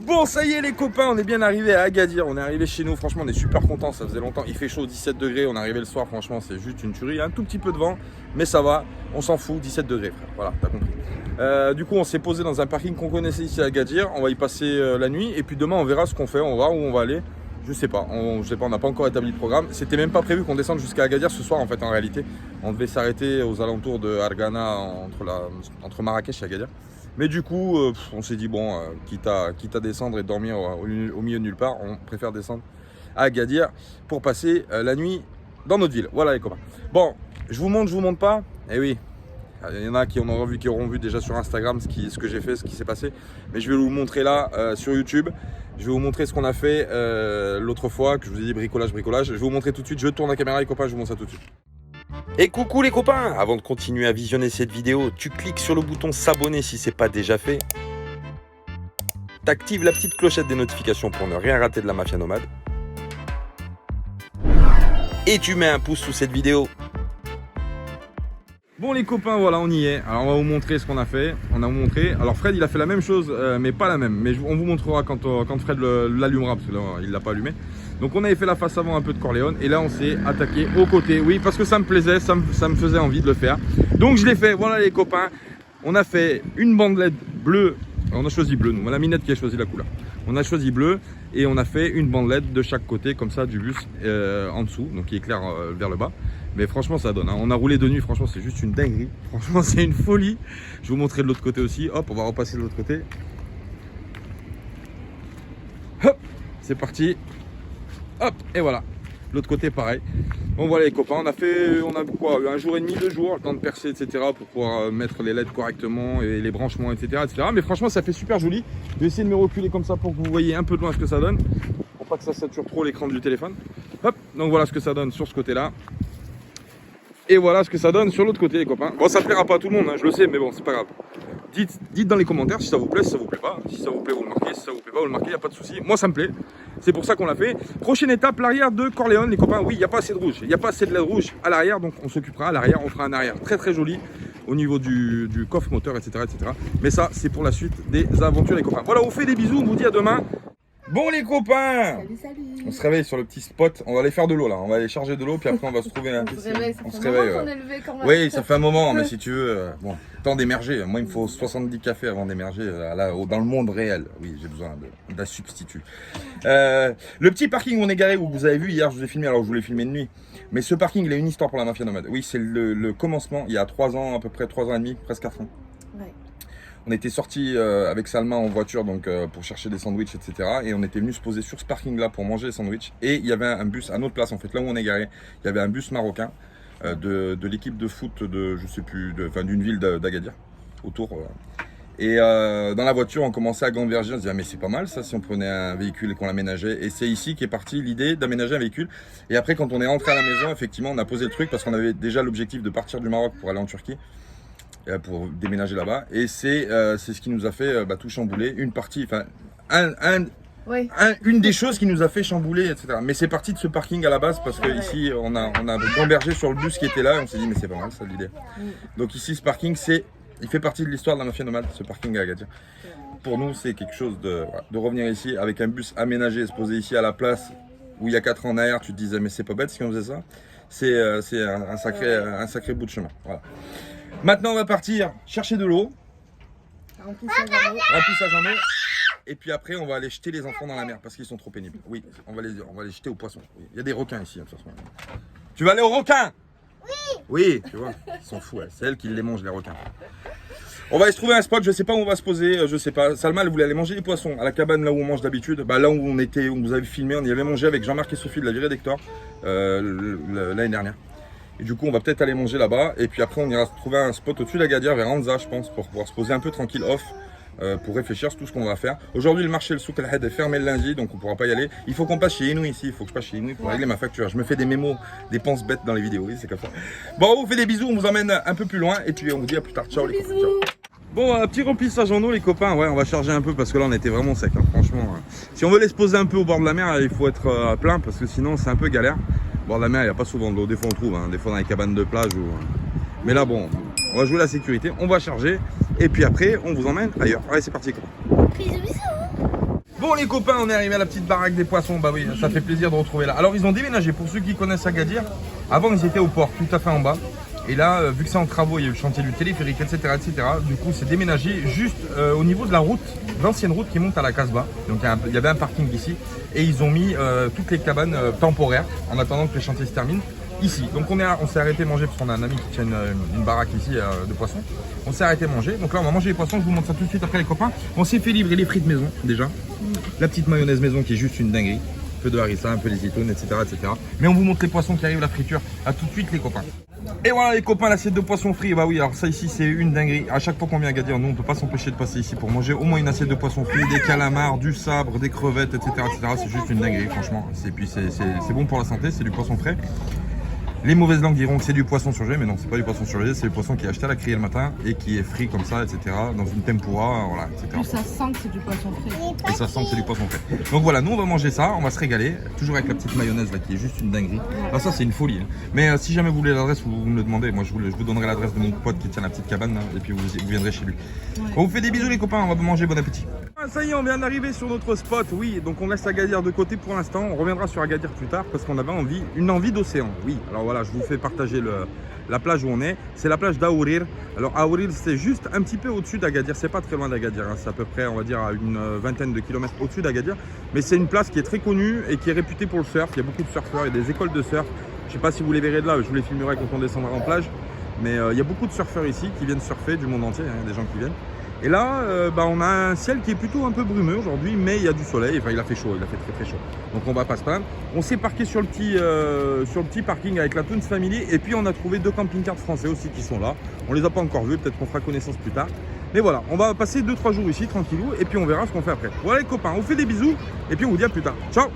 Bon, ça y est les copains, on est bien arrivé à Agadir. On est arrivé chez nous, franchement on est super contents, ça faisait longtemps. Il fait chaud, 17 degrés, on est arrivé le soir, franchement c'est juste une tuerie. Un tout petit peu de vent, mais ça va, on s'en fout, 17 degrés frère, voilà, t'as compris. Du coup on s'est posé dans un parking qu'on connaissait ici à Agadir. On va y passer la nuit et puis demain on verra ce qu'on fait, on va voir où on va aller. Je sais pas, on n'a pas encore établi le programme. C'était même pas prévu qu'on descende jusqu'à Agadir ce soir en fait en réalité. On devait s'arrêter aux alentours de Argana entre Marrakech et Agadir. Mais du coup, on s'est dit bon, quitte à descendre et dormir au milieu de nulle part, on préfère descendre à Agadir pour passer la nuit dans notre ville. Voilà les copains. Bon, je vous montre pas. Eh oui, il y en a qui auront vu déjà sur Instagram ce que j'ai fait, ce qui s'est passé. Mais je vais vous montrer là sur YouTube. Je vais vous montrer ce qu'on a fait l'autre fois, que je vous ai dit bricolage. Je vais vous montrer tout de suite. Je tourne la caméra les copains, je vous montre ça tout de suite. Et coucou les copains, avant de continuer à visionner cette vidéo, tu cliques sur le bouton s'abonner si ce n'est pas déjà fait. T'actives la petite clochette des notifications pour ne rien rater de la Mafia Nomade. Et tu mets un pouce sous cette vidéo. Bon les copains, voilà on y est. Alors on va vous montrer ce qu'on a fait. On a montré. Alors Fred il a fait la même chose mais pas la même. Mais on vous montrera quand Fred l'allumera parce que là il l'a pas allumé. Donc on avait fait la face avant un peu de Corleone et là on s'est attaqué au côté. Oui parce que ça me plaisait, ça me faisait envie de le faire. Donc je l'ai fait, voilà les copains. On a fait une bande LED bleue. On a choisi bleu, nous, la minette qui a choisi la couleur. On a choisi bleu et on a fait une bande LED de chaque côté comme ça du bus en dessous. Donc qui éclaire vers le bas. Mais franchement ça donne, hein. On a roulé de nuit, franchement c'est juste une dinguerie. Franchement c'est une folie. Je vais vous montrer de l'autre côté aussi. Hop, on va repasser de l'autre côté. Hop, c'est parti. Hop, et voilà. L'autre côté pareil. Bon voilà les copains, on a quoi, un jour et demi, 2 jours, le temps de percer, etc. pour pouvoir mettre les LED correctement et les branchements, etc. Mais franchement ça fait super joli. Je vais essayer de me reculer comme ça pour que vous voyez un peu de loin ce que ça donne. Pour pas que ça sature trop l'écran du téléphone. Hop, donc voilà ce que ça donne sur ce côté-là. Et voilà ce que ça donne sur l'autre côté les copains. Bon ça plaira pas à tout le monde, hein, je le sais, mais bon c'est pas grave. Dites dans les commentaires si ça vous plaît, si ça vous plaît pas. Si ça vous plaît vous le marquez, si ça vous plaît pas vous le marquez, y a pas de souci. Moi ça me plaît, c'est pour ça qu'on l'a fait. Prochaine étape, l'arrière de Corleone les copains. Oui, il n'y a pas assez de rouge, il n'y a pas assez de LED rouge à l'arrière, donc on s'occupera à l'arrière, on fera un arrière très très joli au niveau du coffre moteur, etc. Mais ça c'est pour la suite des aventures les copains. Voilà, on vous fait des bisous, on vous dit à demain. Bon les copains, Salut. on se réveille sur le petit spot, on va aller faire de l'eau là, on va aller charger de l'eau puis après on va se trouver un piscine. On se réveille. Oui, ça fait un moment, mais si tu veux, bon, temps d'émerger. Moi il me faut 70 cafés avant d'émerger là, dans le monde réel. Oui, j'ai besoin d'un substitut. Le petit parking où on est garé, où vous avez vu hier, je vous ai filmé, alors je voulais filmer de nuit. Mais ce parking, il a une histoire pour la Mafia Nomade. Oui, c'est le commencement, il y a 3 ans, à peu près 3 ans et demi, presque 4 ans. Ouais. On était sortis avec Salma en voiture donc pour chercher des sandwichs, etc. Et on était venu se poser sur ce parking-là pour manger les sandwichs. Et il y avait un bus à notre place, en fait, là où on est garé, il y avait un bus marocain de l'équipe de foot de, je sais plus, d'une ville d'Agadir, autour. Et dans la voiture, on commençait à converger. On se disait, ah, mais c'est pas mal ça si on prenait un véhicule et qu'on l'aménageait. Et c'est ici qu'est partie l'idée d'aménager un véhicule. Et après, quand on est rentré à la maison, effectivement, on a posé le truc parce qu'on avait déjà l'objectif de partir du Maroc pour aller en Turquie. Pour déménager là-bas et c'est ce qui nous a fait tout chambouler, une partie, enfin une des choses qui nous a fait chambouler, etc. Mais c'est parti de ce parking à la base parce que ici on a gambergé sur le bus qui était là et on s'est dit mais c'est pas mal ça l'idée. Donc ici ce parking il fait partie de l'histoire de la Mafia Nomade, ce parking à Agadir. Pour nous c'est quelque chose de revenir ici avec un bus aménagé, se poser ici à la place où il y a 4 ans en arrière tu te disais mais c'est pas bête si on faisait ça. C'est un sacré bout de chemin. Voilà. Maintenant, on va partir chercher de l'eau. Remplissage en eau. Et puis après, on va aller jeter les enfants dans la mer parce qu'ils sont trop pénibles. Oui, on va les jeter aux poissons. Oui. Il y a des requins ici. De toute façon. Tu vas aller aux requins? Oui. Oui, tu vois, ils sont fous. Ouais. C'est elles qui les mangent, les requins. On va aller se trouver un spot, je sais pas où on va se poser, je sais pas. Salma, elle voulait aller manger les poissons à la cabane là où on mange d'habitude. Là où on était, où vous avez filmé, on y avait mangé avec Jean-Marc et Sophie de la virée d'Hector l'année dernière. Et du coup, on va peut-être aller manger là-bas. Et puis après, on ira trouver un spot au-dessus d'Agadir, vers Anza, je pense, pour pouvoir se poser un peu tranquille off, pour réfléchir sur tout ce qu'on va faire. Aujourd'hui, le marché, le souk al-Had est fermé le lundi, donc on ne pourra pas y aller. Il faut qu'on passe chez Inou ici. Il faut que je passe chez Inou pour régler ma facture. Je me fais des mémos, des penses bêtes dans les vidéos. Oui, c'est comme ça. Bon, on vous fait des bisous, on vous emmène un peu plus loin. Et puis, on vous dit à plus tard. Ciao, les copains. Ciao. Bon, petit remplissage en eau, les copains. Ouais, on va charger un peu parce que là, on était vraiment sec. Hein, franchement, si on veut les se poser un peu au bord de la mer, il faut être plein parce que sinon, c'est un peu galère. Au bord de la mer, il n'y a pas souvent de l'eau. Des fois, on trouve, hein, des fois dans les cabanes de plage. Mais là, bon, on va jouer la sécurité, on va charger. Et puis après, on vous emmène ailleurs. Allez, c'est parti. Bisous, bisous. Bon les copains, on est arrivé à la petite baraque des poissons. Bah oui, ça fait plaisir de retrouver là. Alors ils ont déménagé, pour ceux qui connaissent Agadir. Avant ils étaient au port, tout à fait en bas. Et là, vu que c'est en travaux, il y a eu le chantier du téléphérique, etc. Du coup, c'est déménagé juste au niveau de la route, l'ancienne route qui monte à la Casbah. Donc il y avait un parking ici. Et ils ont mis toutes les cabanes temporaires en attendant que le chantier se termine. Ici, donc on s'est arrêté manger parce qu'on a un ami qui tient une baraque ici de poissons. On s'est arrêté manger, donc là on va manger les poissons, je vous montre ça tout de suite après les copains. On s'est fait livrer les frites maison déjà, la petite mayonnaise maison qui est juste une dinguerie, un peu de harissa, un peu les zitoun, etc., etc. Mais on vous montre les poissons qui arrivent, la friture, à tout de suite les copains. Et voilà les copains, l'assiette de poisson frit, bah oui alors ça ici c'est une dinguerie. À chaque fois qu'on vient à Agadir, nous on peut pas s'empêcher de passer ici pour manger au moins une assiette de poisson frit, des calamars, du sabre, des crevettes, etc., etc. C'est juste une dinguerie franchement, et puis c'est bon pour la santé, c'est du poisson frais. Les mauvaises langues diront que c'est du poisson surgelé, mais non, c'est pas du poisson surgelé, c'est du poisson qui est acheté à la criée le matin et qui est frit comme ça, etc. Dans une tempura, voilà, etc. Et ça sent que c'est du poisson frais. Et ça sent que c'est du poisson frais. Donc voilà, nous on va manger ça, on va se régaler, toujours avec la petite mayonnaise là qui est juste une dinguerie. Ah, ça c'est une folie. Hein. Mais si jamais vous voulez l'adresse, vous me le demandez. Moi je vous donnerai l'adresse de mon pote qui tient la petite cabane là, et puis vous viendrez chez lui. Ouais. On vous fait des bisous les copains, on va manger, bon appétit. Ça y est, on vient d'arriver sur notre spot, oui, donc on laisse Agadir de côté pour l'instant, on reviendra sur Agadir plus tard parce qu'on avait une envie d'océan, oui. Alors voilà, je vous fais partager la plage où on est, c'est la plage d'Aourir. Alors Aourir c'est juste un petit peu au-dessus d'Agadir, c'est pas très loin d'Agadir, hein. C'est à peu près on va dire à une vingtaine de kilomètres au-dessus d'Agadir, mais c'est une place qui est très connue et qui est réputée pour le surf, il y a beaucoup de surfeurs, il y a des écoles de surf, je sais pas si vous les verrez de là, je vous les filmerai quand on descendra en plage, mais il y a beaucoup de surfeurs ici qui viennent surfer du monde entier, hein, des gens qui viennent. Et là, on a un ciel qui est plutôt un peu brumeux aujourd'hui, mais il y a du soleil, enfin il a fait chaud, il a fait très très chaud. Donc on va pas se plaindre. On s'est parqué sur le petit parking avec la Toons Family et puis on a trouvé 2 camping-cars français aussi qui sont là. On les a pas encore vus, peut-être qu'on fera connaissance plus tard. Mais voilà, on va passer 2-3 jours ici tranquillou et puis on verra ce qu'on fait après. Voilà les copains, on vous fait des bisous et puis on vous dit à plus tard. Ciao!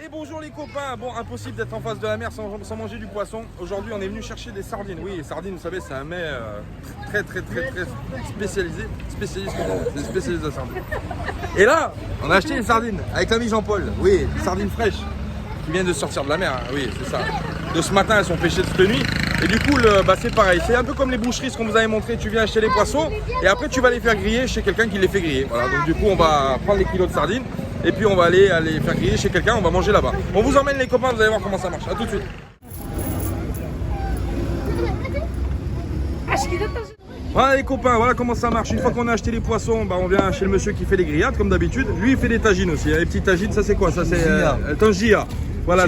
Bonjour les copains, bon impossible d'être en face de la mer sans manger du poisson. Aujourd'hui on est venu chercher des sardines. Oui, les sardines vous savez c'est un mets très spécialisé. C'est spécialisé de sardines. Et là on a acheté les sardines avec l'ami Jean-Paul. Oui, des sardines fraîches qui viennent de sortir de la mer. Hein. Oui c'est ça. De ce matin elles sont pêchées de cette nuit. Et du coup c'est pareil, c'est un peu comme les boucheries ce qu'on vous avait montré. Tu viens acheter les poissons et après tu vas les faire griller chez quelqu'un qui les fait griller. Voilà, donc du coup on va prendre les kilos de sardines. Et puis on va aller faire griller chez quelqu'un, on va manger là-bas. On vous emmène les copains, vous allez voir comment ça marche. A tout de suite. Voilà les copains, voilà comment ça marche. Une fois qu'on a acheté les poissons, on vient chez le monsieur qui fait les grillades comme d'habitude. Lui il fait des tagines aussi. Les petites tagines, ça c'est quoi? Ça c'est tangia. Voilà,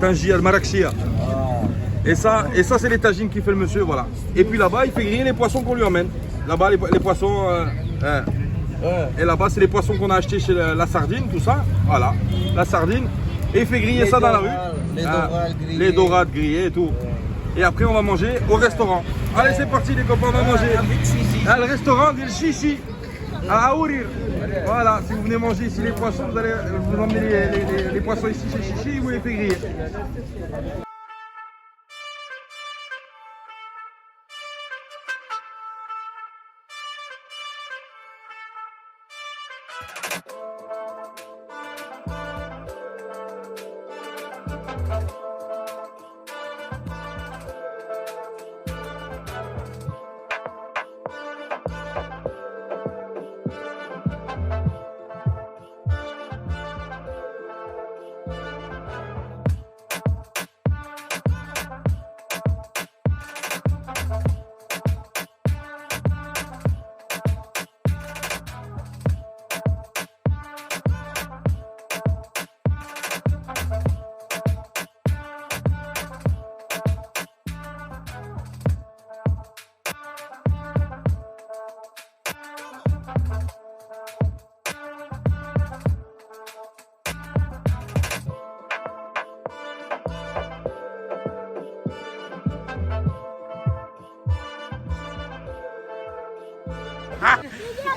tangia, maraxia. Et ça c'est les tagines qu'il fait le monsieur, voilà. Et puis là-bas il fait griller les poissons qu'on lui emmène. Là-bas les poissons. Et là-bas, c'est les poissons qu'on a achetés chez la sardine, tout ça. Voilà, la sardine. Et il fait griller ça dans la rue. Les dorades grillées et tout. Et après, on va manger au restaurant. Allez, c'est parti, les copains, on va manger. Le restaurant d'Il Chichi à Aourir. Voilà, si vous venez manger ici les poissons, vous allez vous emmener les poissons ici chez Chichi, vous les faites griller.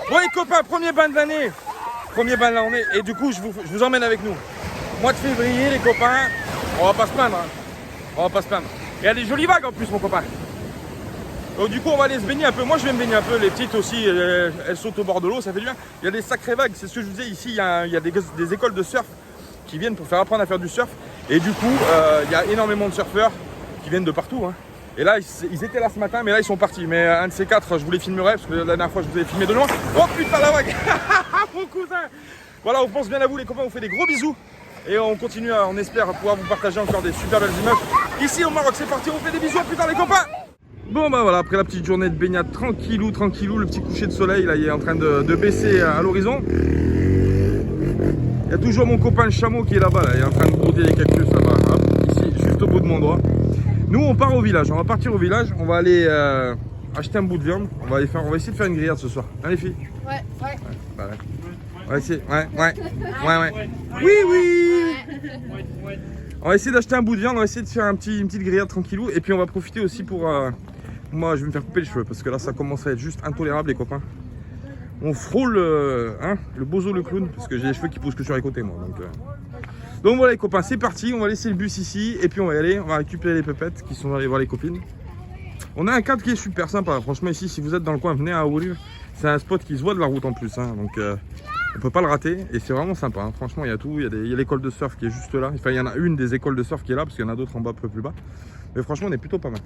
Bon les copains, premier bain de l'année. Premier bain de l'année. Et du coup, je vous emmène avec nous. Mois de février, les copains, on va pas se plaindre. Hein. On va pas se plaindre. Et il y a des jolies vagues en plus, mon copain. Donc du coup, on va aller se baigner un peu. Moi, je vais me baigner un peu. Les petites aussi, elles sautent au bord de l'eau, ça fait du bien. Il y a des sacrées vagues. C'est ce que je vous disais. Ici, il y a des écoles de surf qui viennent pour faire apprendre à faire du surf. Et du coup, il y a énormément de surfeurs qui viennent de partout. Hein. Et là, ils étaient là ce matin, mais là, ils sont partis. Mais un de ces quatre, je vous les filmerai, parce que la dernière fois, je vous ai filmé de loin. Oh putain, la vague. Mon cousin. Voilà, on pense bien à vous, les copains. On vous fait des gros bisous. Et on continue, on espère pouvoir vous partager encore des super belles images. Ici, au Maroc, c'est parti. On vous fait des bisous. À plus tard, les copains. Bon, bah voilà, après la petite journée de baignade, tranquillou, le petit coucher de soleil, là, il est en train de baisser à l'horizon. Il y a toujours mon copain le chameau qui est là-bas, là. Il est en train de brouter les cactus là-bas, ici, juste au bout de mon doigt. Nous, on part au village, on va partir au village, on va aller acheter un bout de viande, on va essayer de faire une grillade ce soir. Hein les filles? Ouais. Bah, ouais. On va essayer, ouais. Oui. On va essayer d'acheter un bout de viande, on va essayer de faire une petite grillade tranquillou. Et puis on va profiter aussi pour... moi, je vais me faire couper les cheveux parce que là, ça commence à être juste intolérable, les copains. On frôle le bozo, le clown, parce que j'ai les cheveux qui poussent que sur les côtés, moi. Donc voilà, les copains, c'est parti. On va laisser le bus ici et puis on va y aller. On va récupérer les pépettes qui sont allés voir les copines. On a un cadre qui est super sympa. Franchement, ici, si vous êtes dans le coin, venez à Aourir. C'est un spot qui se voit de la route en plus. Hein. Donc, on peut pas le rater. Et c'est vraiment sympa. Hein. Franchement, il y a tout. Il y a l'école de surf qui est juste là. Enfin, il y en a une des écoles de surf qui est là, parce qu'il y en a d'autres en bas, un peu plus bas. Mais franchement, on est plutôt pas mal.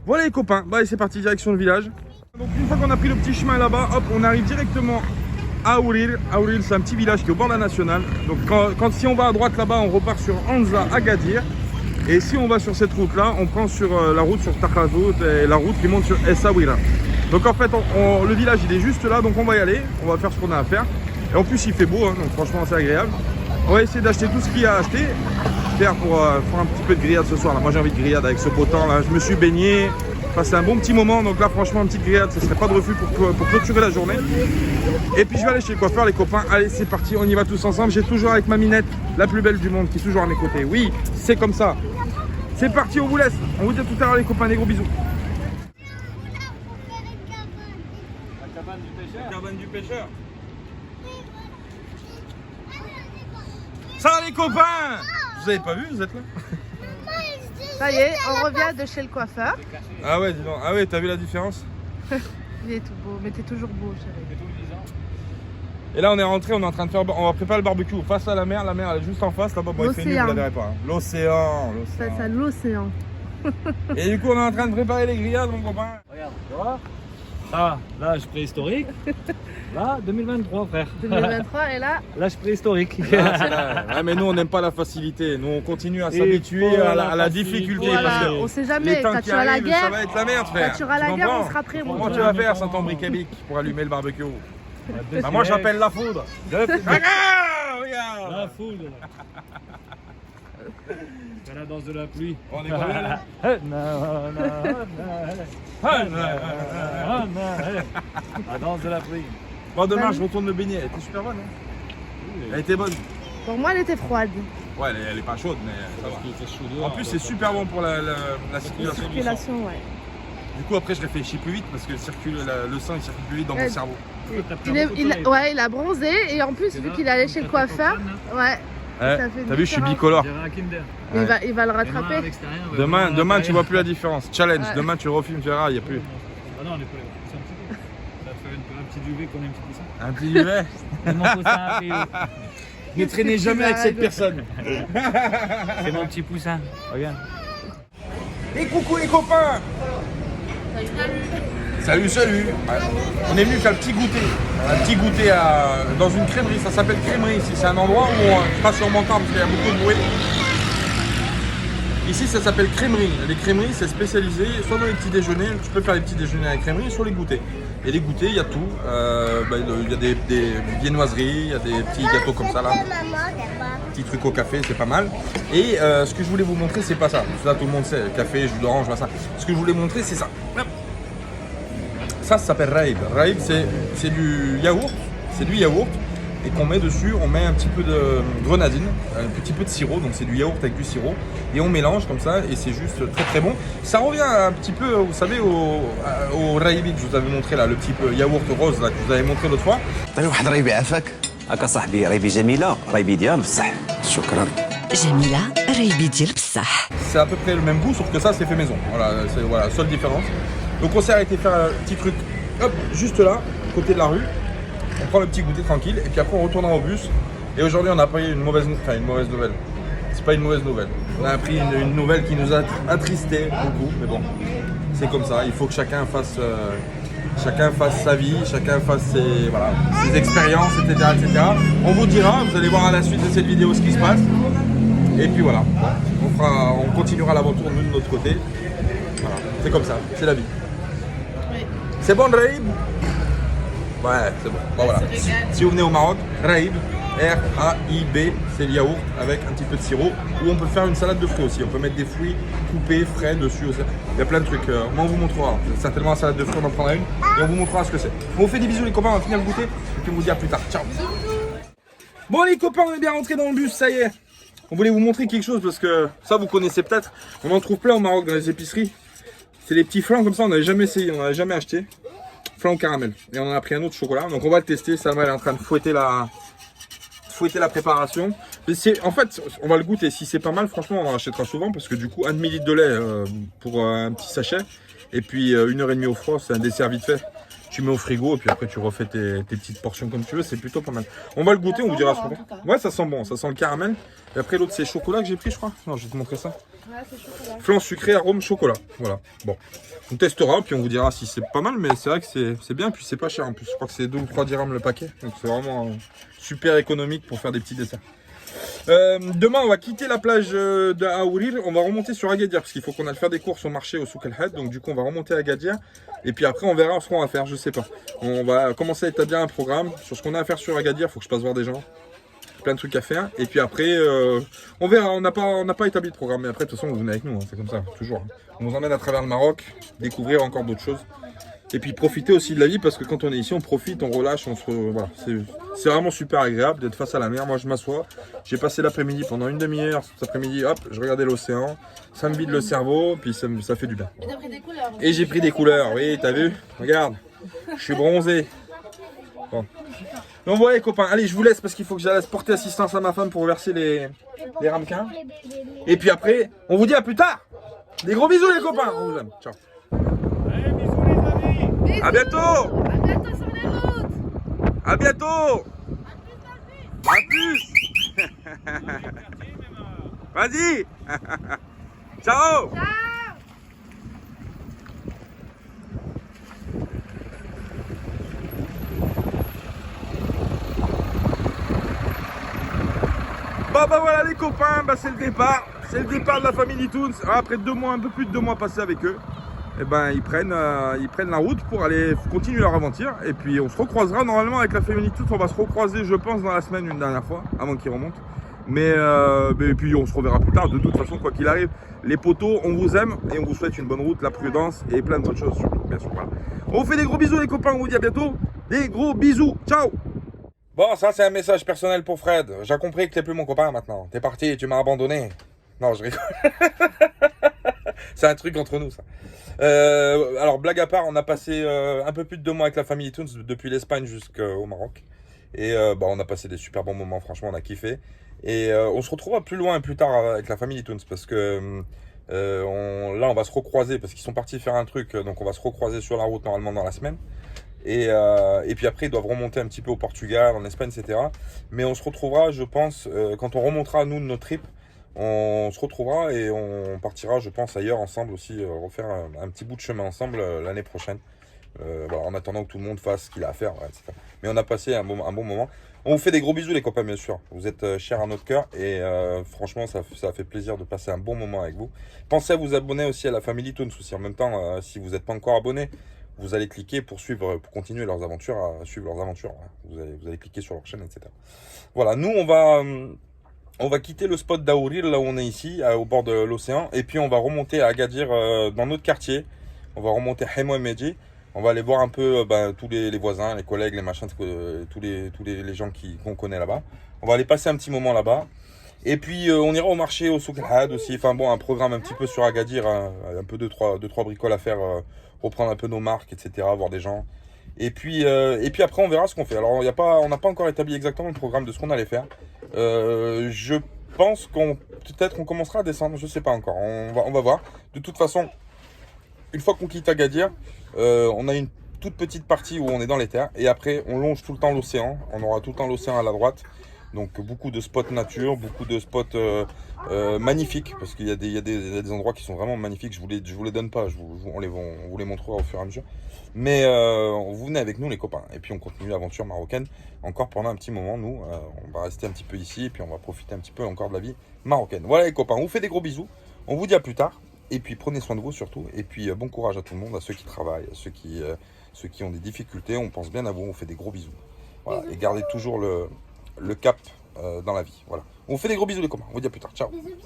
Voilà, les copains. Bah, c'est parti, direction le village. Donc, une fois qu'on a pris le petit chemin là-bas, hop, on arrive directement à Aourir. Aourir, c'est un petit village qui est au bord de la nationale. Donc, si on va à droite là-bas, on repart sur Anza, Agadir. Et si on va sur cette route là, on prend sur la route sur Takhazout et la route qui monte sur Essaouira. Donc en fait, le village il est juste là, donc on va y aller, on va faire ce qu'on a à faire. Et en plus il fait beau, hein, donc franchement c'est agréable. On va essayer d'acheter tout ce qu'il y a à acheter, faire pour faire un petit peu de grillade ce soir. Là. Moi j'ai envie de grillade avec ce beau temps là, je me suis baigné, passé un bon petit moment, donc là franchement une petite grillade, ce serait pas de refus pour clôturer la journée. Et puis je vais aller chez le coiffeur, les copains. Allez, c'est parti, on y va tous ensemble. J'ai toujours avec ma minette, la plus belle du monde, qui est toujours à mes côtés. Oui, c'est comme ça. C'est parti, on vous laisse. On vous dit à tout à l'heure, les copains, des gros bisous. La cabane du pêcheur. La cabane du pêcheur. Ça va, les copains? Vous avez pas vu, vous êtes là? Ça y est, on revient de chez le coiffeur. Ah ouais, dis donc. Ah ouais, t'as vu la différence? Il est tout beau, mais t'es toujours beau, chérie. Et là on est rentré, on est en train de faire, on va préparer le barbecue face à la mer elle est juste en face là-bas, bon il fait nuit, vous la verrez pas. Hein. L'océan. C'est l'océan. Et du coup on est en train de préparer les grillades mon copain. Regarde, tu vois? Ça, l'âge préhistorique. Là, 2023 frère. 2023 et là. L'âge préhistorique. Ouais, mais nous on n'aime pas la facilité, nous on continue à s'habituer à la difficulté. Voilà, parce que on sait jamais, les temps quand qui tu as la arrivent, guerre, ça va être la merde frère. quand tu auras la guerre, on sera prêt. Comment tu vas faire sans ton briquet-bic pour allumer le barbecue? Bah moi j'appelle la foudre. Regarde. La foudre. C'est la danse de la pluie. On est combien là? La danse de la pluie. Bon demain je retourne me baigner, elle était super bonne hein? Elle était bonne. Pour moi, elle était froide. Ouais elle est pas chaude mais ça va. Il fait chaud dehors, En plus c'est super bon pour la circulation. Circulation, ouais. Du coup après je réfléchis plus vite parce que le sang il circule plus vite dans mon cerveau. Il a bronzé et en plus, vu qu'il est allé chez le coiffeur, ouais. T'as vu, je suis bicolore. Il va le rattraper. Demain tu vois plus la différence. Challenge, ouais. Demain tu refilmes, tu verras, il n'y a plus. Ah non, on est pas là. Ça fait un petit duvet qu'on a un petit Un poussin. petit duvet. Ne traînez jamais avec cette personne. C'est mon petit poussin. Regarde. Et coucou les copains. Salut. On est venu faire le petit goûter. Un petit goûter dans une crèmerie, ça s'appelle crèmerie ici. C'est un endroit où je passe sur mon temps parce qu'il y a beaucoup de bruit. Ici ça s'appelle crèmerie. Les crèmeries c'est spécialisé soit dans les petits déjeuners, tu peux faire les petits déjeuners à la crèmerie, soit les goûters. Et les goûters, il y a tout. Il y a des viennoiseries, il y a des petits gâteaux comme ça là. Petits trucs au café, c'est pas mal. Et ce que je voulais vous montrer, c'est pas ça. Ça tout le monde sait, café, jus d'orange, ça. Ce que je voulais montrer, c'est ça. Ça s'appelle raïb. Raïb, c'est du yaourt. C'est du yaourt et qu'on met dessus, on met un petit peu de grenadine, un petit peu de sirop, donc c'est du yaourt avec du sirop, et on mélange comme ça et c'est juste très très bon. Ça revient un petit peu, vous savez, au raibi que je vous avais montré là, le petit peu yaourt rose là que je vous avais montré l'autre fois. واحد رايبي عافاك هكا صاحبي رايبي جميله رايبي ديال بصح شكرا جميلة ريبي ديال بصح. C'est à peu près le même goût, sauf que ça c'est fait maison. Voilà, c'est voilà, seule différence. Donc on s'est arrêté faire un petit truc, hop, juste là, côté de la rue. On prend le petit goûter tranquille et puis après on retournera au bus. Et aujourd'hui on a pris une mauvaise nouvelle. C'est pas une mauvaise nouvelle. On a appris une nouvelle qui nous a attristé beaucoup, mais bon, c'est comme ça. Il faut que chacun fasse sa vie, chacun fasse ses expériences, etc. On vous dira, vous allez voir à la suite de cette vidéo ce qui se passe. Et puis voilà, on continuera l'aventure nous de notre côté. Voilà, c'est comme ça, c'est la vie. Oui. C'est bon, Raïb? Ouais, c'est bon. Bon, voilà. Si vous venez au Maroc, Raïb, R-A-I-B, c'est le yaourt avec un petit peu de sirop. Ou on peut faire une salade de fruits aussi. On peut mettre des fruits coupés, frais dessus aussi. Il y a plein de trucs. Moi, on vous montrera. Certainement, la salade de fruits, on en prendra une. Et on vous montrera ce que c'est. On vous fait des bisous, les copains. On va finir le goûter. Et puis on vous dit à plus tard. Ciao. Bon, les copains, on est bien rentrés dans le bus. Ça y est. On voulait vous montrer quelque chose parce que ça, vous connaissez peut-être. On en trouve plein au Maroc dans les épiceries. C'est les petits flans comme ça. On n'avait jamais essayé. On n'avait jamais acheté. Flan au caramel. Et on en a pris un autre chocolat. Donc on va le tester. Salma elle est en train de fouetter la préparation. En fait, on va le goûter. Si c'est pas mal, franchement, on en achètera souvent parce que du coup, 1 demi-litre de lait pour un petit sachet. Et puis 1h30 au froid, c'est un dessert vite fait. Tu mets au frigo et puis après tu refais tes petites portions comme tu veux. C'est plutôt pas mal. On va le goûter, on vous dira ce qu'on fait. Ouais, ça sent bon. Ça sent le caramel. Et après l'autre, c'est chocolat que j'ai pris, je crois. Non, je vais te montrer ça. Ouais, c'est chocolat. Flan sucré, arôme chocolat. Voilà. Bon. On testera, puis on vous dira si c'est pas mal, mais c'est vrai que c'est bien, puis c'est pas cher en plus. Je crois que c'est 2 ou 3 dirhams le paquet, donc c'est vraiment super économique pour faire des petits desserts. Demain, on va quitter la plage de Aourir, on va remonter sur Agadir, parce qu'il faut qu'on aille faire des courses au marché au Souk El Had, donc du coup on va remonter à Agadir, et puis après on verra ce qu'on va faire, je sais pas. On va commencer à établir un programme sur ce qu'on a à faire sur Agadir, il faut que je passe voir des gens. Plein de trucs à faire et puis après on verra, on n'a pas établi de programme mais après de toute façon vous venez avec nous, hein, c'est comme ça toujours, on vous emmène à travers le Maroc, découvrir encore d'autres choses et puis profiter aussi de la vie parce que quand on est ici on profite, on relâche, voilà, c'est vraiment super agréable d'être face à la mer. Moi je m'assois, j'ai passé l'après-midi pendant une demi-heure cet après-midi, hop, je regardais l'océan, ça me vide le cerveau puis ça fait du bien. Et t'as pris des couleurs. Et j'ai pris des couleurs, oui t'as vu, regarde, je suis bronzé. Bon. Donc voilà les copains, allez je vous laisse parce qu'il faut que j'aille porter assistance à ma femme pour verser les ramequins. Et puis après, on vous dit à plus tard. Des gros bisous les copains, on vous aime, ciao. Allez, bisous les amis. Bisous. À bientôt. À bientôt sur les routes. À bientôt. À plus. Vas-y. Ciao. Ciao. Bah voilà les copains, c'est le départ. C'est le départ de la famille Nitoons. Après 2 mois, un peu plus de 2 mois passés avec eux. Et ben ils prennent la route pour aller continuer leur aventure. Et puis on se recroisera normalement avec la famille Nitoons. On va se recroiser je pense dans la semaine une dernière fois, avant qu'ils remontent. Mais puis on se reverra plus tard. De toute façon, quoi qu'il arrive, les potos, on vous aime et on vous souhaite une bonne route, la prudence et plein de bonnes choses surtout, bien sûr. Voilà. On vous fait des gros bisous les copains, on vous dit à bientôt. Des gros bisous, ciao. Bon, ça c'est un message personnel pour Fred. J'ai compris que t'es plus mon copain maintenant. T'es parti et tu m'as abandonné. Non, je rigole. C'est un truc entre nous ça. Alors blague à part, on a passé un peu plus de 2 mois avec la famille Toons depuis l'Espagne jusqu'au Maroc. Et on a passé des super bons moments, franchement on a kiffé. Et on se retrouvera plus loin et plus tard avec la famille Toons parce que là on va se recroiser parce qu'ils sont partis faire un truc. Donc on va se recroiser sur la route normalement dans la semaine. Et puis après ils doivent remonter un petit peu au Portugal, en Espagne, etc. Mais on se retrouvera je pense quand on remontera nous de notre trip. On se retrouvera et on partira je pense ailleurs ensemble aussi, refaire un petit bout de chemin ensemble l'année prochaine. Voilà, en attendant que tout le monde fasse ce qu'il a à faire, etc. Mais on a passé un bon moment. On vous fait des gros bisous les copains bien sûr. Vous êtes chers à notre cœur et franchement ça a fait plaisir de passer un bon moment avec vous. Pensez à vous abonner aussi à la Family Toons aussi en même temps. Si vous n'êtes pas encore abonné, vous allez cliquer pour continuer leurs aventures, suivre leurs aventures. Vous allez cliquer sur leur chaîne, etc. Voilà, nous on va quitter le spot d'Aourir, là où on est ici, au bord de l'océan. Et puis on va remonter à Agadir, dans notre quartier. On va remonter à Hemo Medji. On va aller voir un peu tous les voisins, les collègues, les machins, tous les gens qu'on connaît là-bas. On va aller passer un petit moment là-bas. Et puis on ira au marché, au Souk El Had aussi. Enfin bon, un programme un petit peu sur Agadir, un peu deux, trois bricoles à faire, reprendre un peu nos marques, etc., voir des gens. Et puis après on verra ce qu'on fait. Alors on n'a pas encore établi exactement le programme de ce qu'on allait faire. Je pense peut-être on commencera à descendre, je sais pas encore. On va voir. De toute façon, une fois qu'on quitte Agadir, on a une toute petite partie où on est dans les terres. Et après on longe tout le temps l'océan. On aura tout le temps l'océan à la droite. Donc beaucoup de spots nature, beaucoup de spots magnifiques, parce qu'il y a des endroits qui sont vraiment magnifiques. Je vous les donne pas, on vous les montrera au fur et à mesure. Mais vous venez avec nous les copains, et puis on continue l'aventure marocaine encore pendant un petit moment. Nous, on va rester un petit peu ici, et puis on va profiter un petit peu encore de la vie marocaine. Voilà les copains, on vous fait des gros bisous, on vous dit à plus tard, et puis prenez soin de vous surtout, et puis bon courage à tout le monde, à ceux qui travaillent, à ceux qui ont des difficultés, on pense bien à vous, on vous fait des gros bisous. Voilà, et gardez toujours le cap dans la vie. Voilà. On vous fait des gros bisous les copains. On vous dit à plus tard. Ciao. Bisous, bisous.